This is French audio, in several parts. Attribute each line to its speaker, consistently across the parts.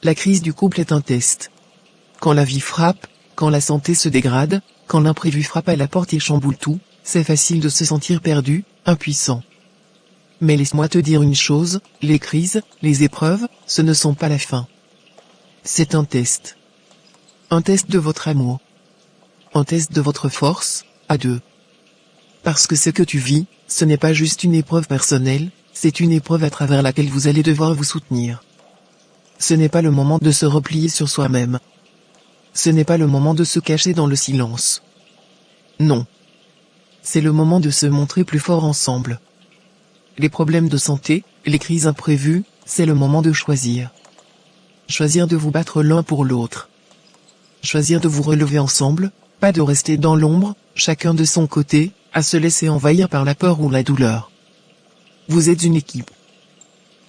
Speaker 1: La crise du couple est un test. Quand la vie frappe, quand la santé se dégrade, quand l'imprévu frappe à la porte et chamboule tout, c'est facile de se sentir perdu, impuissant. Mais laisse-moi te dire une chose, les crises, les épreuves, ce ne sont pas la fin. C'est un test. Un test de votre amour. Un test de votre force, à deux. Parce que ce que tu vis, ce n'est pas juste une épreuve personnelle, c'est une épreuve à travers laquelle vous allez devoir vous soutenir. Ce n'est pas le moment de se replier sur soi-même. Ce n'est pas le moment de se cacher dans le silence. Non. C'est le moment de se montrer plus fort ensemble. Les problèmes de santé, les crises imprévues, c'est le moment de choisir. Choisir de vous battre l'un pour l'autre. Choisir de vous relever ensemble, pas de rester dans l'ombre, chacun de son côté, à se laisser envahir par la peur ou la douleur. Vous êtes une équipe.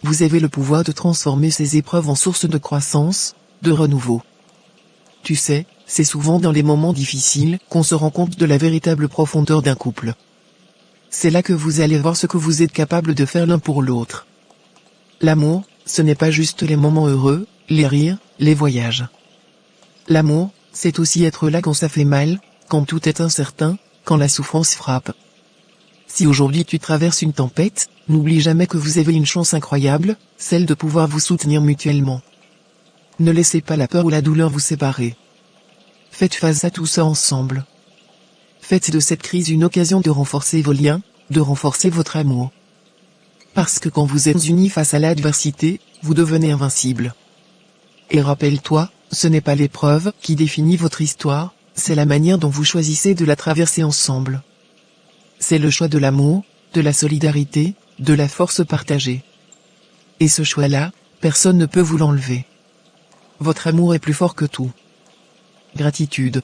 Speaker 1: Vous avez le pouvoir de transformer ces épreuves en source de croissance, de renouveau. Tu sais, c'est souvent dans les moments difficiles qu'on se rend compte de la véritable profondeur d'un couple. C'est là que vous allez voir ce que vous êtes capable de faire l'un pour l'autre. L'amour, ce n'est pas juste les moments heureux, les rires, les voyages. L'amour, c'est aussi être là quand ça fait mal, quand tout est incertain, quand la souffrance frappe. Si aujourd'hui tu traverses une tempête, n'oublie jamais que vous avez une chance incroyable, celle de pouvoir vous soutenir mutuellement. Ne laissez pas la peur ou la douleur vous séparer. Faites face à tout ça ensemble. Faites de cette crise une occasion de renforcer vos liens, de renforcer votre amour. Parce que quand vous êtes unis face à l'adversité, vous devenez invincible. Et rappelle-toi, ce n'est pas l'épreuve qui définit votre histoire, c'est la manière dont vous choisissez de la traverser ensemble. C'est le choix de l'amour, de la solidarité, de la force partagée. Et ce choix-là, personne ne peut vous l'enlever. Votre amour est plus fort que tout. Gratitude.